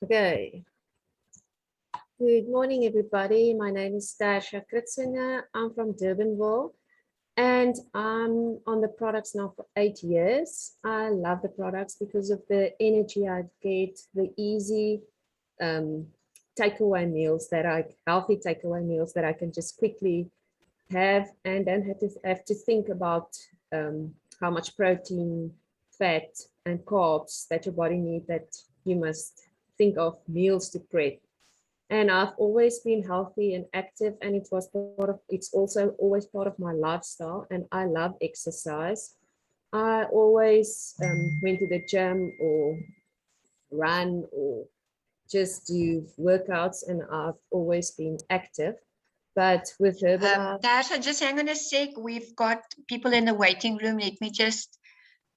Okay. Good morning, everybody. My name is Tertia Kritzinger. I'm from Durbanville, and I'm on the products now for 8 years. I love the products because of the energy I get, the easy takeaway meals healthy takeaway meals that I can just quickly have and don't have to think about how much protein, fat, and carbs that your body needs, that you must think of meals to prep. And I've always been healthy and active, and it's also always part of my lifestyle, and I love exercise. I always went to the gym or run or just do workouts, and I've always been active. But with Herbalife, Tasha, just hang on a sec. We've got people in the waiting room. Let me just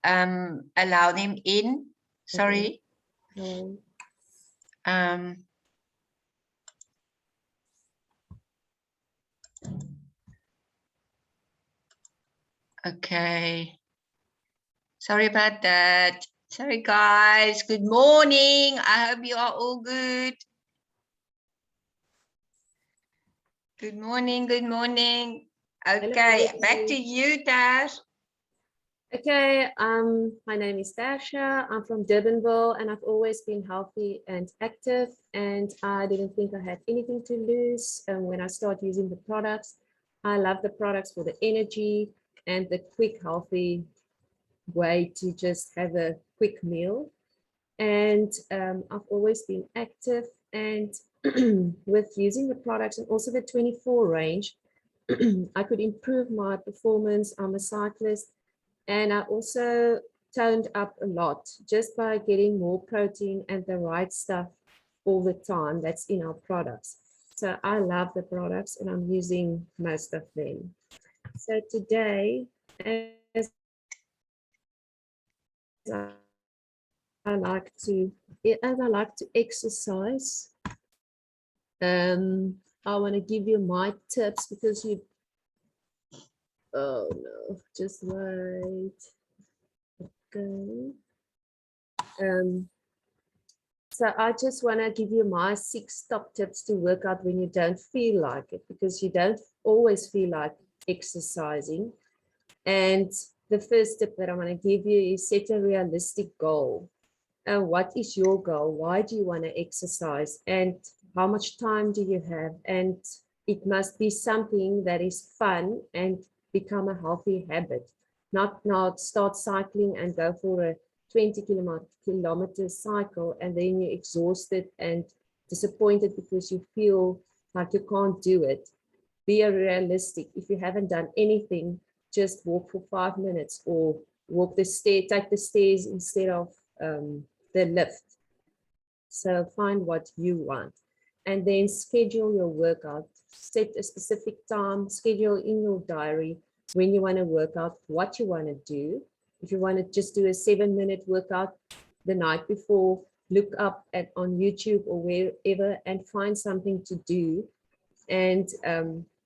allow them in. Sorry. okay. Okay. Sorry about that. Sorry, guys. Good morning. I hope you are all good. Good morning. Good morning. Okay, Hello, back to you, Tash. Okay, my name is Tertia. I'm from Durbanville, and I've always been healthy and active, and I didn't think I had anything to lose when I started using the products. I love the products for the energy and the quick, healthy way to just have a quick meal. And I've always been active, and with using the products and also the 24 range, I could improve my performance. I'm a cyclist, and I also toned up a lot just by getting more protein and the right stuff all the time that's in our products. So I love the products, and I'm using most of them. So today, as I like to exercise, I want to give you my tips because oh no, just wait. Okay. So I just want to give you my 6 top tips to work out when you don't feel like it, because you don't always feel like exercising. And the first tip that I want to give you is set a realistic goal. What is your goal? Why do you want to exercise? And how much time do you have? And it must be something that is fun and become a healthy habit. Not start cycling and go for a 20 kilometer cycle, and then you're exhausted and disappointed because you feel like you can't do it. Be realistic. If you haven't done anything, just walk for 5 minutes, or take the stairs instead of the lift. So find what you want, and then schedule your workout. Set a specific time, schedule in your diary when you want to work out, what you want to do. If you want to just do a 7-minute workout the night before, look up on YouTube or wherever and find something to do, and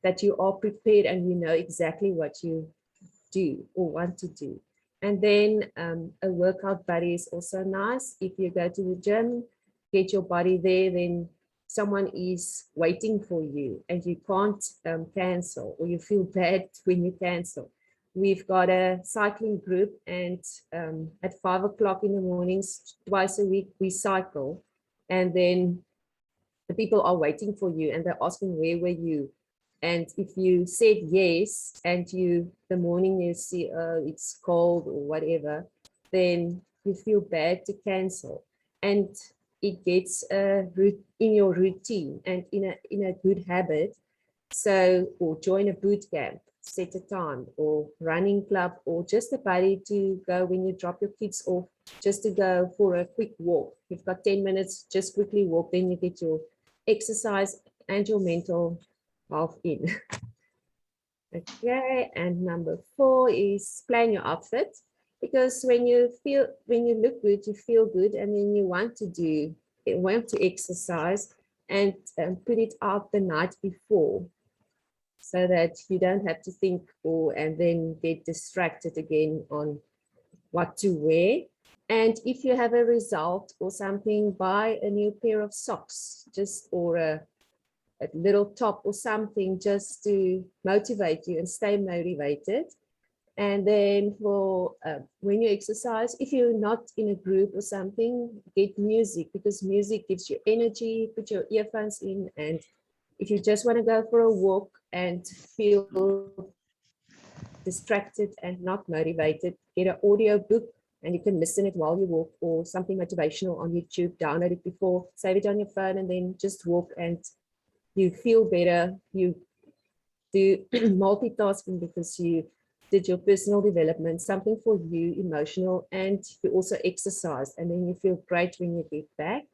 that you are prepared and you know exactly what you do or want to do. And then a workout buddy is also nice. If you go to the gym, get your body there, then someone is waiting for you and you can't cancel, or you feel bad when you cancel. We've got a cycling group, and at 5 o'clock in the mornings, twice a week, we cycle. And then the people are waiting for you and they're asking, where were you? And if you said yes, and the morning you see, it's cold or whatever, then you feel bad to cancel. And it gets in your routine and in a good habit. So, or join a boot camp, set a time, or running club, or just a buddy to go when you drop your kids off, just to go for a quick walk. You've got 10 minutes, just quickly walk, then you get your exercise and your mental health in. Okay, and number 4 is plan your outfit, because when you look good, you feel good, and then you want to exercise, and put it out the night before, so that you don't have to think and then get distracted again on what to wear. And if you have a result or something, buy a new pair of socks, just or a little top or something, just to motivate you and stay motivated. And then for when you exercise, if you're not in a group or something, get music, because music gives you energy. Put your earphones in, and if you just want to go for a walk and feel distracted and not motivated, get an audio book and you can listen it while you walk, or something motivational on YouTube, download it before, save it on your phone, and then just walk and you feel better. You do multitasking because you did your personal development, something for you, emotional, and you also exercise, and then you feel great when you get back.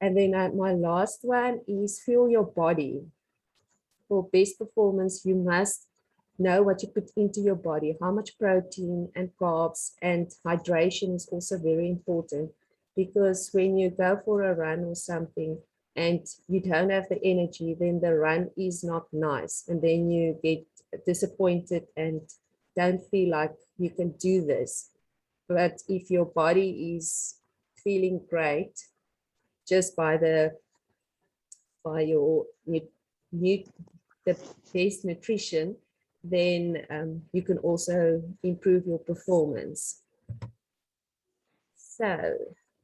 And then my last one is feel your body. For best performance, you must know what you put into your body, how much protein and carbs, and hydration is also very important, because when you go for a run or something and you don't have the energy, then the run is not nice, and then you get disappointed and don't feel like you can do this. But if your body is feeling great just by your the best nutrition, then you can also improve your performance. So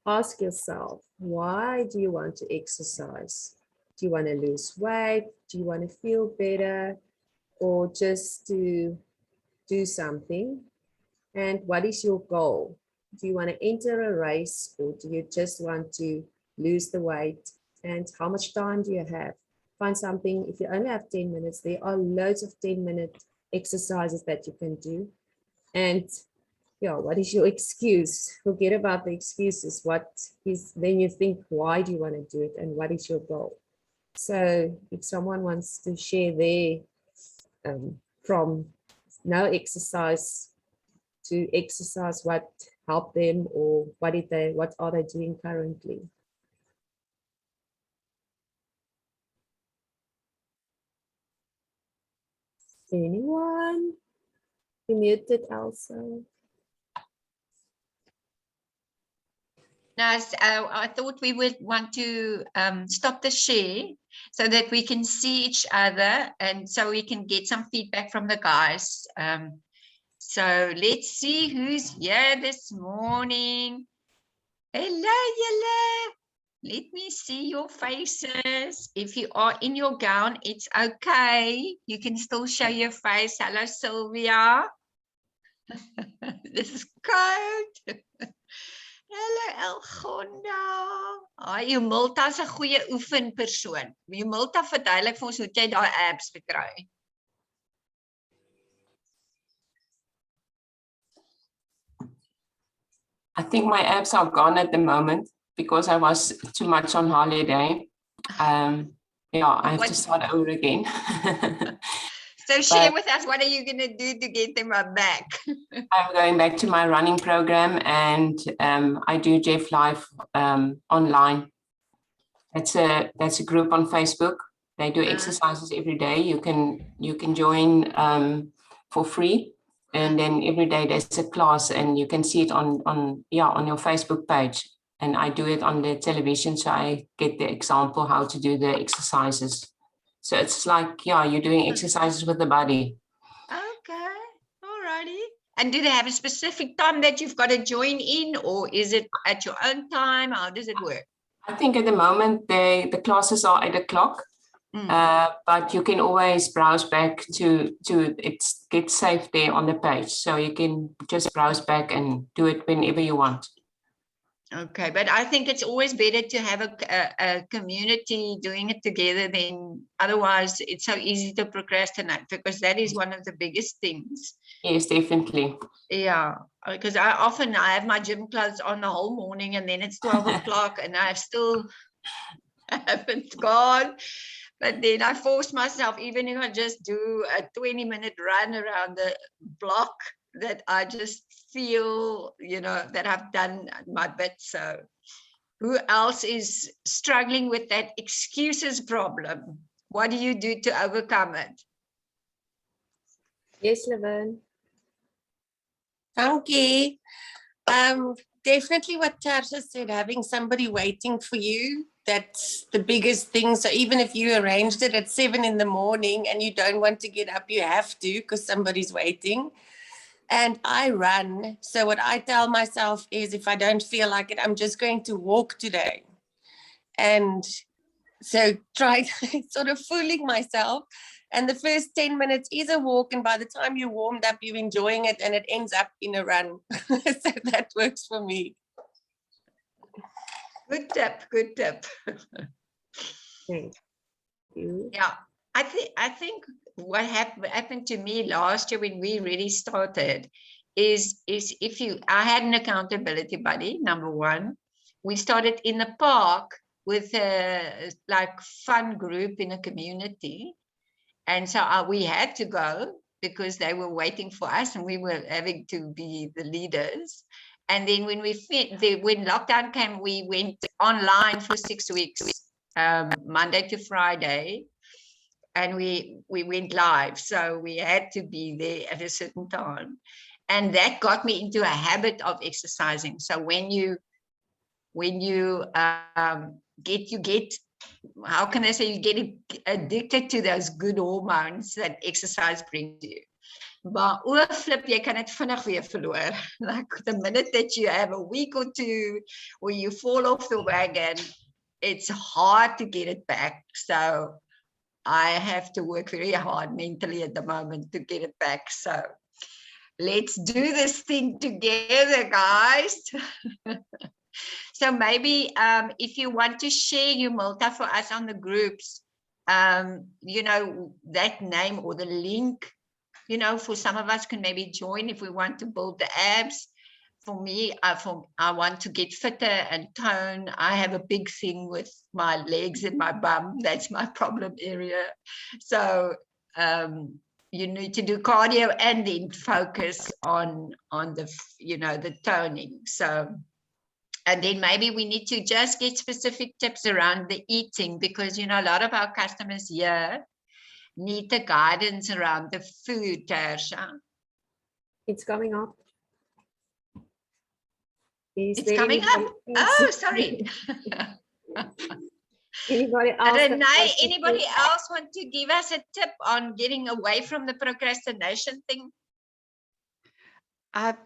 ask yourself, why do you want to exercise? Do you want to lose weight? Do you want to feel better? Or just to do something? And what is your goal? Do you want to enter a race, or do you just want to lose the weight? And how much time do you have? Find something. If you only have 10 minutes, there are loads of 10-minute exercises that you can do. And yeah, what is your excuse? Forget about the excuses. What is, then you think, why do you want to do it, and what is your goal? So if someone wants to share their from no exercise to exercise, what helped them, or what are they doing currently? Anyone? You muted also. Now, I thought we would want to stop the share so that we can see each other, and so we can get some feedback from the guys. So let's see who's here this morning. Hello. Let me see your faces. If you are in your gown, it's okay. You can still show your face. Hello, Sylvia. This is cold. Hallo Elgonda. Jumilta is 'n goeie oefenpersoon. Jumilta, verduidelik vir ons hoe jy daai abs gekry. I think my abs are gone at the moment because I was too much on holiday. Yeah, I have to start over again. So share with us, what are you going to do to get them back? I'm going back to my running program, and I do Jeff Live online. That's a group on Facebook. They do exercises every day. You can join for free, and then every day there's a class, and you can see it on your Facebook page. And I do it on the television, so I get the example how to do the exercises. So it's like, you're doing exercises with the body. Okay, all righty. And do they have a specific time that you've got to join in, or is it at your own time? How does it work? I think at the moment the classes are 8 o'clock, but you can always browse back to it gets saved there on the page. So you can just browse back and do it whenever you want. Okay, but I think it's always better to have a community doing it together, than otherwise it's so easy to procrastinate, because that is one of the biggest things. Yes, definitely. Yeah, because I have my gym clothes on the whole morning, and then it's 12 o'clock and I haven't gone. But then I force myself, even if I just do a 20-minute run around the block, that I just feel, that I've done my bit. So who else is struggling with that excuses problem? What do you do to overcome it? Yes, Laverne. Dankie. definitely what Tertia said, having somebody waiting for you, that's the biggest thing. So even if you arranged it at 7 in the morning and you don't want to get up, you have to because somebody's waiting. And I run. So what I tell myself is if I don't feel like it, I'm just going to walk today. And so try sort of fooling myself. And the first 10 minutes is a walk. And by the time you're warmed up, you're enjoying it and it ends up in a run. So that works for me. Good tip, good tip. Thank you. Yeah, I think what happened to me last year when we really started is if I had an accountability buddy, number one. We started in the park with a like fun group in a community. And so we had to go because they were waiting for us and we were having to be the leaders. And then when when lockdown came, we went online for 6 weeks, Monday to Friday. And we went live, so we had to be there at a certain time, and that got me into a habit of exercising. So when you get how can I say, you get addicted to those good hormones that exercise brings you. Maar oorflip, jy kan dit vinnig weer verloor. Like the minute that you have a week or two where you fall off the wagon, it's hard to get it back. So I have to work very hard mentally at the moment to get it back. So let's do this thing together, guys. So maybe if you want to share your Malta for us on the groups, you know, that name or the link, you know, for some of us can maybe join if we want to build the abs. For me, I want to get fitter and tone. I have a big thing with my legs and my bum. That's my problem area. So you need to do cardio and then focus on the, you know, the toning. So, and then maybe we need to just get specific tips around the eating, because, you know, a lot of our customers here need the guidance around the food, Tertia. It's coming up. It's coming up. Oh, sorry. Anybody else? Renee, anybody else want to give us a tip on getting away from the procrastination thing? I've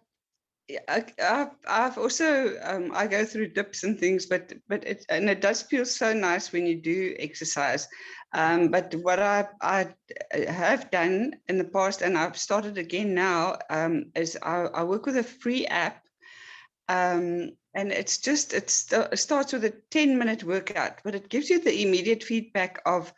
also I go through dips and things, but it does feel so nice when you do exercise. But what I have done in the past, and I've started again now, is I work with a free app. And it starts with a 10-minute workout, but it gives you the immediate feedback of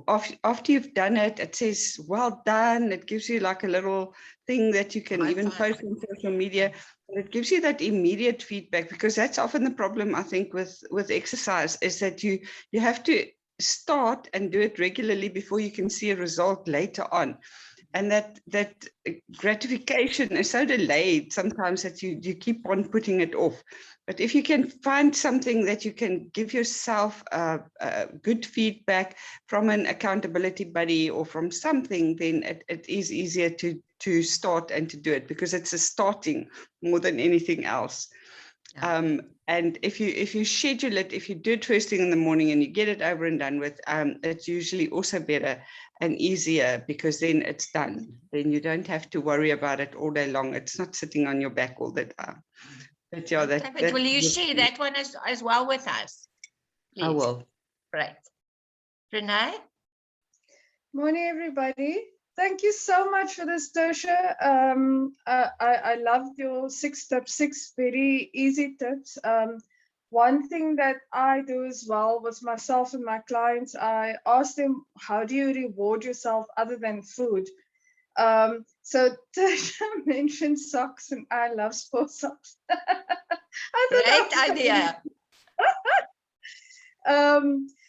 after you've done it. It says, well done. It gives you like a little thing that you can even post on social media. But it gives you that immediate feedback, because that's often the problem, I think, with exercise, is that you have to start and do it regularly before you can see a result later on. And that gratification is so delayed sometimes that you keep on putting it off. But if you can find something that you can give yourself good feedback from an accountability buddy or from something, then it is easier to start and to do it, because it's a starting more than anything else. Yeah. And if you schedule it, if you do it first thing in the morning and you get it over and done with, it's usually also better and easier, because then it's done. Then you don't have to worry about it all day long. It's not sitting on your back all the time. But yeah, but will you share that one as well with us, please? I will. Right. Renee? Morning, everybody. Thank you so much for this, Tertia. I loved your 6 tips, 6 very easy tips. One thing that I do as well with myself and my clients, I ask them, how do you reward yourself other than food? So Tertia mentioned socks, and I love sports socks. Great idea.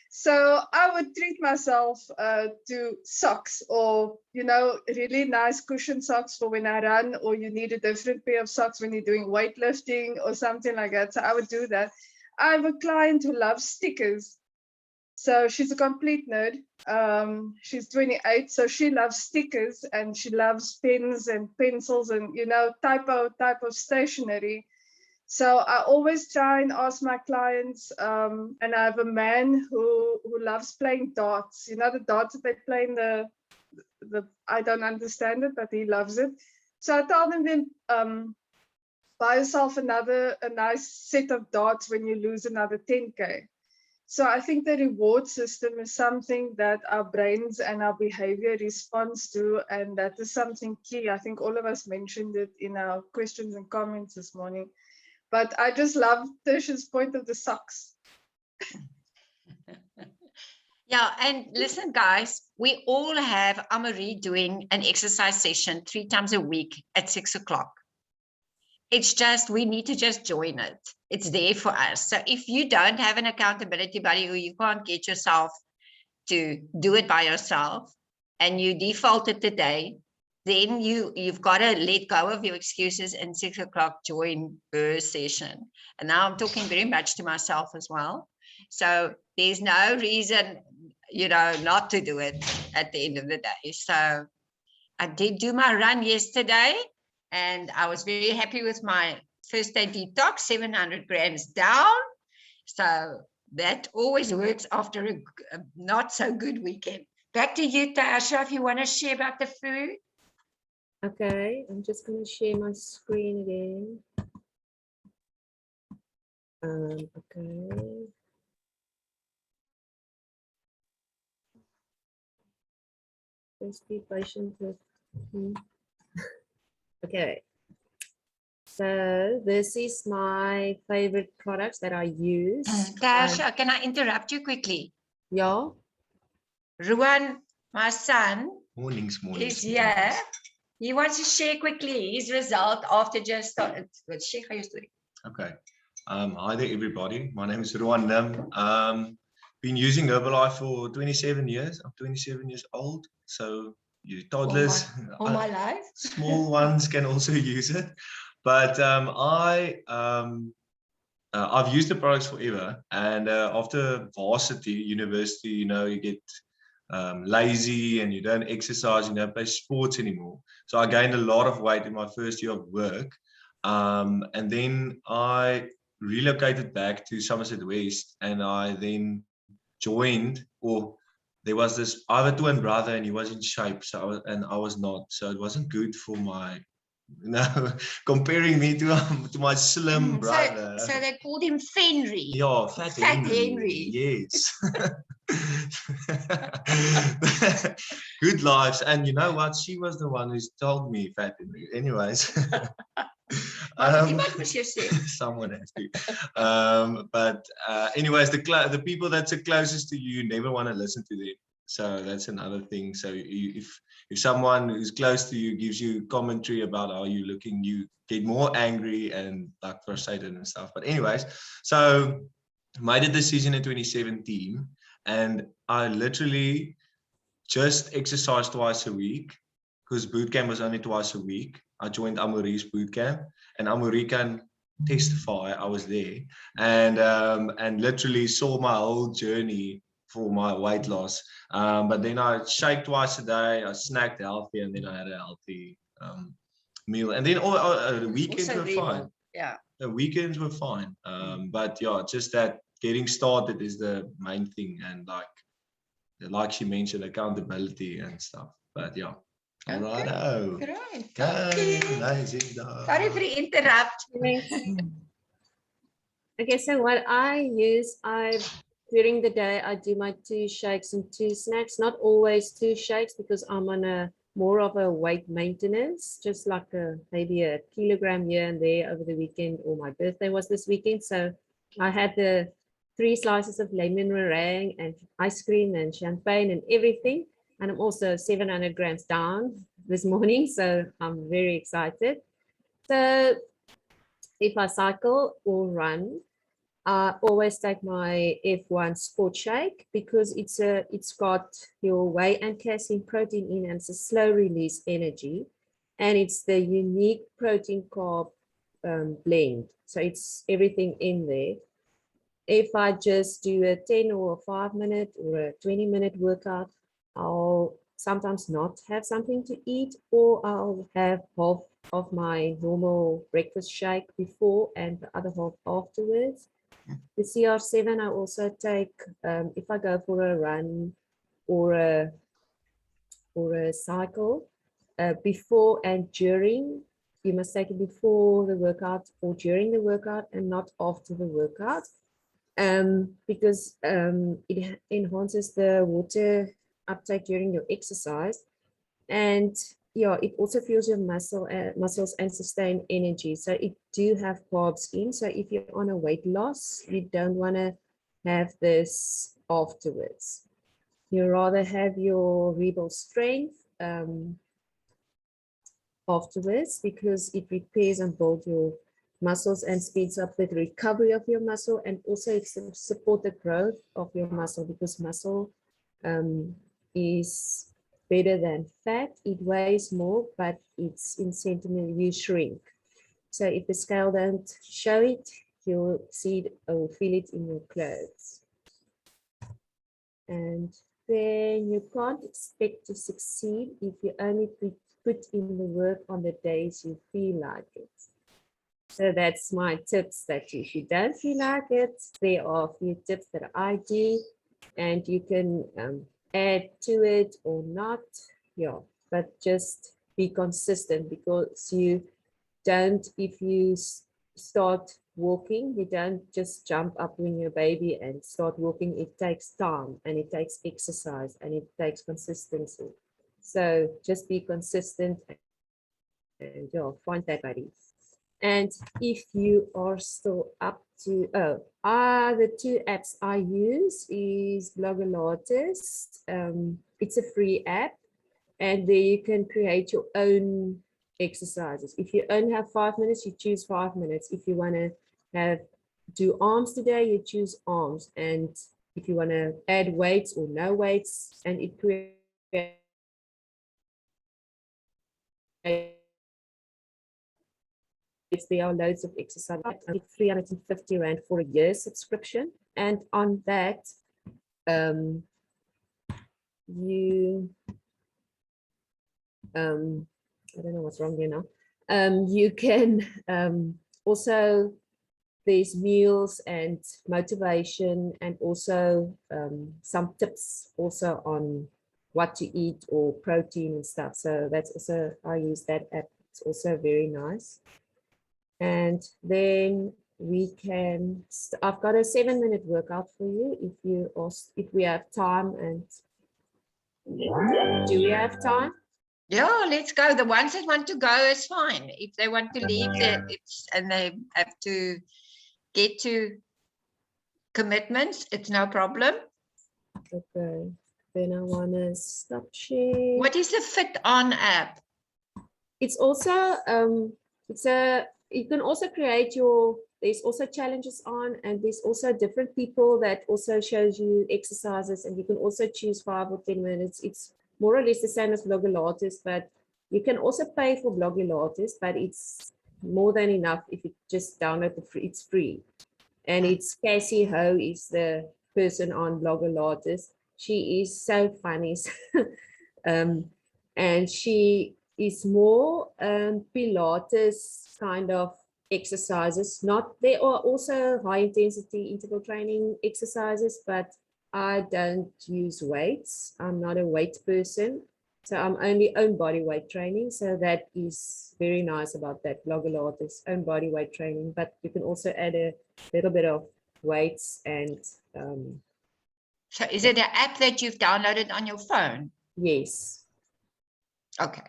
So I would treat myself to socks, or, you know, really nice cushion socks for when I run, or you need a different pair of socks when you're doing weightlifting or something like that. So I would do that. I have a client who loves stickers. So she's a complete nerd. She's 28, so she loves stickers, and she loves pens and pencils and, you know, type of stationery. So I always try and ask my clients, and I have a man who loves playing darts. You know, the darts that they play in the I don't understand it, but he loves it. So I tell them then, buy yourself a nice set of darts when you lose another 10K. So I think the reward system is something that our brains and our behavior responds to, and that is something key. I think all of us mentioned it in our questions and comments this morning. But I just love Tertia's point of the socks. Yeah, and listen, guys, we all have Amarie doing an exercise session 3 times a week at 6 o'clock. It's just, we need to just join it. It's there for us. So if you don't have an accountability buddy, or you can't get yourself to do it by yourself, and you defaulted today, then you've got to let go of your excuses and 6 o'clock join her session. And now I'm talking very much to myself as well. So there's no reason, you know, not to do it at the end of the day. So I did do my run yesterday, and I was very happy with my first day detox, 700 grams down. So that always works after a not so good weekend. Back to you, Tasha, if you want to share about the food. Okay, I'm just going to share my screen again. Okay. Just be patient with me. Okay. So this is my favorite products that I use. Tasha, can I interrupt you quickly? Yeah. Ruan, my son, Mornings. is here. He wants to share quickly his result after just started. Let's share how your story. Okay. Hi there, everybody. My name is Rowan Nim. Been using Herbalife for 27 years. I'm 27 years old. So you toddlers, All my life. small ones can also use it. But I've used the products forever. And after varsity, university, you know, you get lazy and you don't exercise, you don't play sports anymore. So I gained a lot of weight in my first year of work. And then I relocated back to Somerset West, and I then joined, or there was this, I have a twin brother and he was in shape, so I was not, so it wasn't good for my, you know, comparing me to my slim brother. So they called him Fenry. Yeah, Fat Henry. Yes. Good lives. And you know what? She was the one who's told me Fat Henry. Anyways. Someone has to. But anyways, the people that's the closest to you never want to listen to them. So that's another thing. So if someone who's close to you gives you commentary about how you're looking, you get more angry and like frustrated and stuff. But anyways, so I made a decision in 2017, and I literally just exercised twice a week, because boot camp was only twice a week. I joined Amarie's boot camp, and Amarie can testify I was there, and literally saw my whole journey for my weight loss. But then I shake twice a day, I snacked healthy, and then I had a healthy meal. And then all the weekends were fine. Yeah. The weekends were fine. But yeah, just that getting started is the main thing. And like she mentioned, accountability and stuff. But yeah. Okay. Alrighto. Great. Okay. Okay. Amazing. Sorry for the interrupt. Okay, so what I use, during the day, I do my 2 shakes and 2 snacks, not always 2 shakes, because I'm on more of a weight maintenance, just like maybe a kilogram here and there over the weekend, or my birthday was this weekend. So I had the 3 slices of lemon meringue and ice cream and champagne and everything. And I'm also 700 grams down this morning, so I'm very excited. So if I cycle or run, I always take my F1 Sport Shake, because it's got your whey and casein protein in, and it's a slow release energy, and it's the unique protein carb blend. So it's everything in there. If I just do a 10 or a 5-minute or a 20-minute workout, I'll sometimes not have something to eat, or I'll have half of my normal breakfast shake before and the other half afterwards. The CR7 I also take if I go for a run or a cycle before and during. You must take it before the workout or during the workout and not after the workout, because it enhances the water uptake during your exercise. And yeah, it also fuels your muscles and sustain energy. So it do have carbs in. So if you're on a weight loss, you don't want to have this afterwards. You rather have your rebuild strength afterwards, because it repairs and builds your muscles and speeds up the recovery of your muscle, and also it supports the growth of your muscle, because muscle is better than fat. It weighs more, but it's in centimeters you shrink. So if the scale don't show it, you'll see it or feel it in your clothes. And then you can't expect to succeed if you only put in the work on the days you feel like it. So that's my tips, that if you don't feel like it, there are a few tips that I do, and you can add to it or not. Yeah, but just be consistent, because you don't, if you start walking, you don't just jump up when you're a baby and start walking. It takes time, and it takes exercise, and it takes consistency. So just be consistent and find that buddy. And if you are still up to, the two apps I use is Blogilates. It's a free app, and there you can create your own exercises. If you only have 5 minutes, you choose 5 minutes. If you want to do arms today, you choose arms. And if you want to add weights or no weights, and it creates there are loads of exercise. It's 350 Rand for a year subscription. And on that, you I don't know what's wrong there now. You can also, there's meals and motivation, and also some tips also on what to eat or protein and stuff. So that's also, I use that app. It's also very nice. And then we can, I've got a 7-minute workout for you if we have time. And do we have time? Yeah, let's go. The ones that want to go is fine. If they want to leave, and they have to get to commitments, it's no problem. Okay, then I want to stop sharing. What is the Fit On app? It's also you can also create there's also challenges on, and there's also different people that also shows you exercises, and you can also choose 5 or 10 minutes. It's more or less the same as Blogilates, but you can also pay for Blogilates, but it's more than enough if you just download it's free. And it's Cassie Ho is the person on Blogilates. She is so funny. And she is more Pilates kind of exercises. There are also high intensity interval training exercises, but I don't use weights. I'm not a weight person. So I'm only own body weight training. So that is very nice about that. Blogilates, own body weight training, but you can also add a little bit of weights and So is it an app that you've downloaded on your phone? yes. Okay.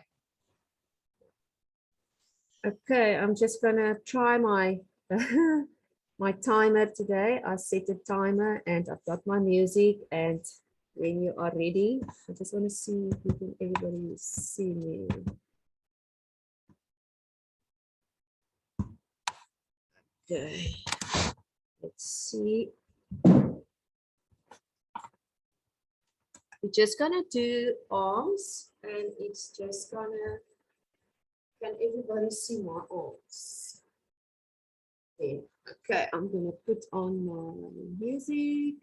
Okay, I'm just gonna try my my timer today. I set a timer and I've got my music, and when you are ready, I just want to see if everybody see me. Okay, let's see. We're just gonna do arms, and it's just gonna, can everybody see my arms? Yeah. Okay, I'm gonna put on my music.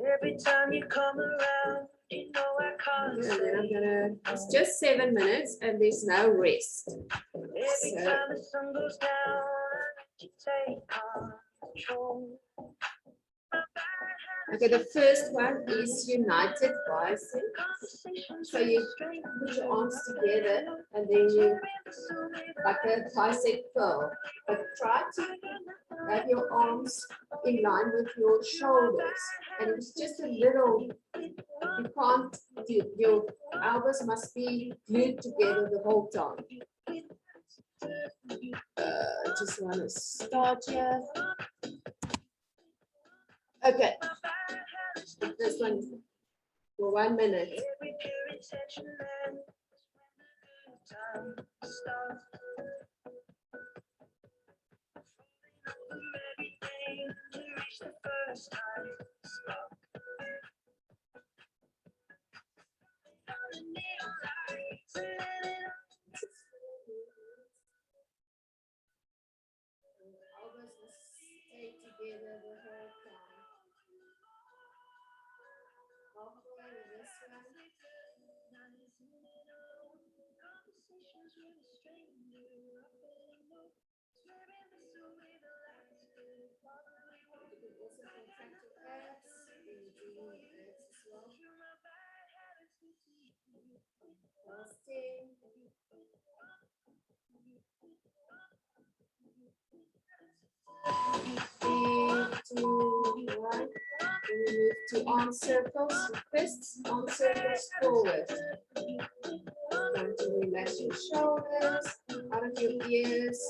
Every time you come around, you know I can't. And then I'm gonna, it's just 7 minutes and there's no rest. Every So- time the sun goes down, you take control. Okay, the first one is united bicep. So you put your arms together and then you, like a bicep curl, but try to have your arms in line with your shoulders. And it's just a little, you can't, your elbows must be glued together the whole time. Just want to start here. Okay, this one for 1 minute. Elbows must stay together the whole time. Halfway with this one. You can also contract your abs when you're doing your abs as well. Last 10. 3, 2, 1. Then we move to arm circles, fists, arm circles forward. Time to relax your shoulders, out of your ears.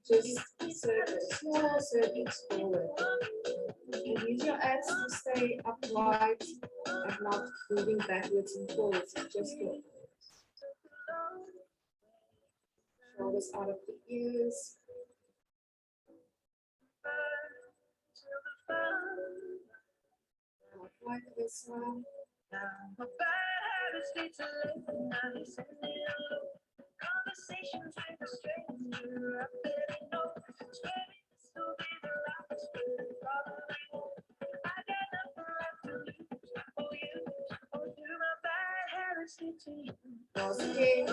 Just circles, small circles forward. And use your abs to stay upright and not moving backwards and forwards. Just go. Shoulders out of the ears. Like this one. Okay.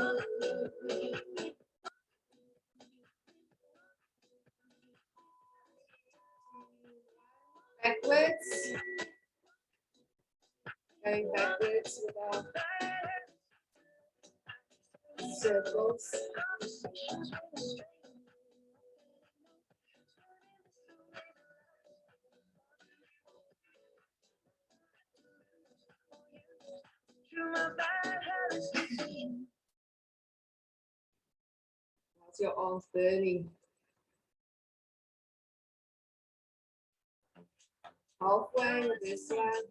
Backwards. Going backwards without circles. How's your arms burning? Halfway with this one.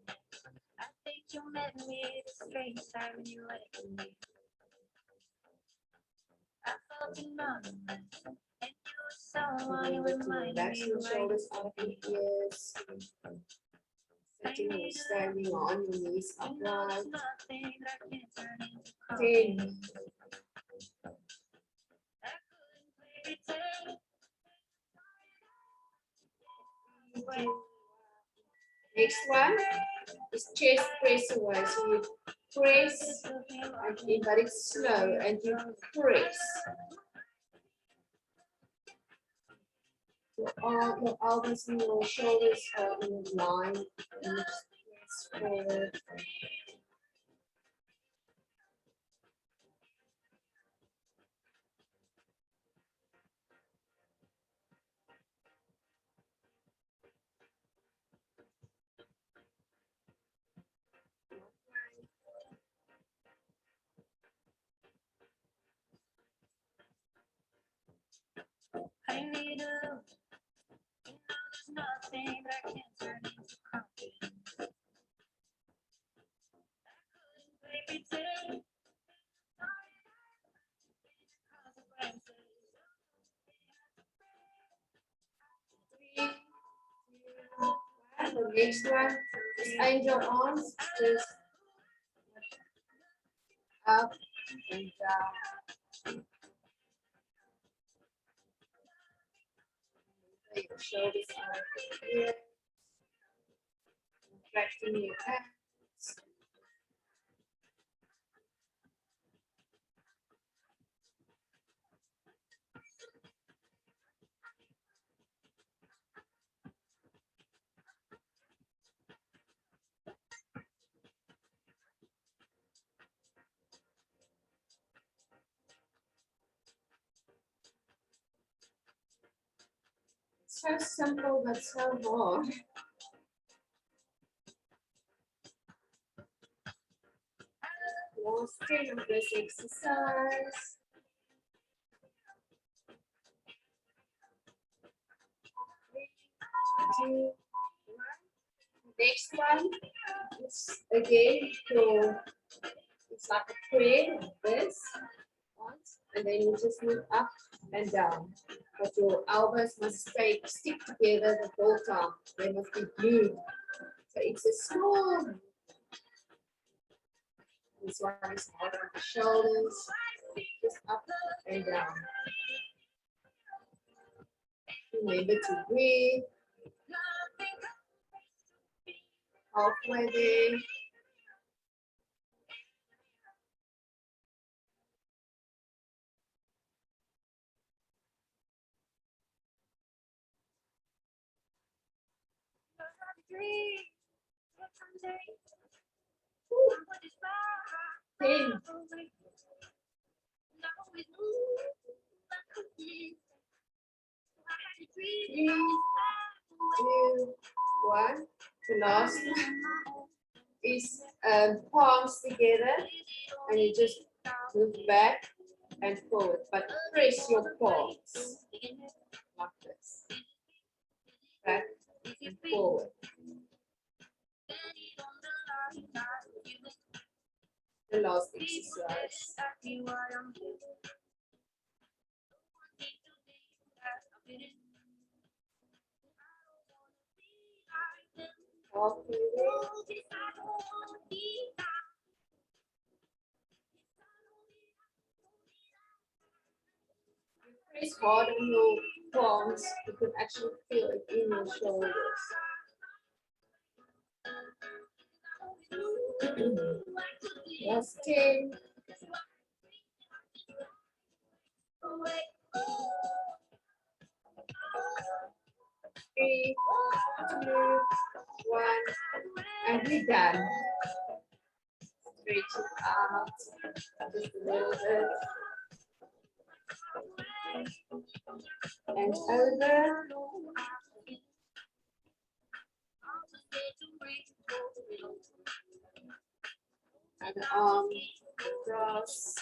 I think you met me the strange time when you let me. I felt anonymous, and you were someone who reminded Relax me your of shoulders out of your ears. Sitting or standing on your knees upright. 10. Next one is chest press away. So you press, but it's slow, and you press. Your elbows and your shoulders are in line. And you just press forward. I need a look. You know there's nothing that I can't turn into confidence. I couldn't play pretend. The next one is angel arms, just up and down. Your shoulders out here. Contracting your abs. So simple but so hard. Last 10 of this exercise. Two, one. Next one is again it's like a prayer like this. Once, and then you just move up and down. But your elbows must stick together the whole time. They must be glued. So it's a small. This one is hard on the shoulders. Just up and down. Remember to breathe. Halfway there. Ten. 3, 2, 1. The last one is palms together, and you just move back and forward, but press your palms like this. Back and forward. The last exercise. Halfway there. Press hard on your palms. You can actually feel it in your shoulders. Last 10. 3, 2, 1, and we're done. Stretch it out just a little bit. And over. And arm across.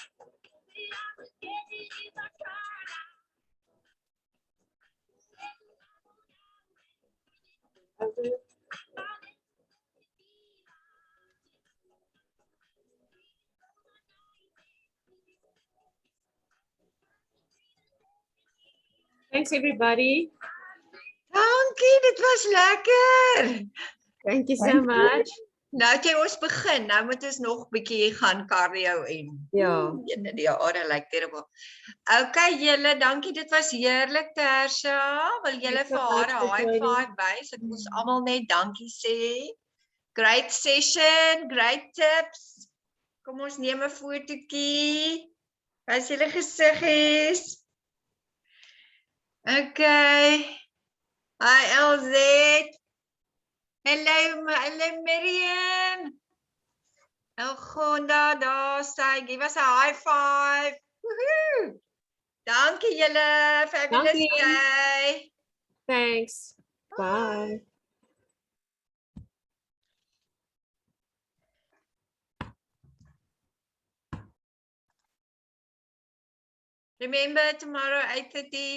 Over. Thanks everybody. Dankie, dit was lekker. Thank you so much. Nou het jy ons begin, nou moet ons nog 'n bietjie gaan cardio en Ja. die ore lyk terrible. Okay julle, dankie, dit was heerlik Tertia. Wil julle vir haar 'n high five wys? Ek moet almal net dankie sê. Great session, great tips. Kom ons neem 'n fotootjie. Wys julle gesiggies. Okay. Hi LZ. Hello, Marian. Elgonda, daar sy. Give us a high five. Woohoo! Dankie julle. Fabulous Dankie. day. Thanks. Bye. Remember tomorrow 8:30.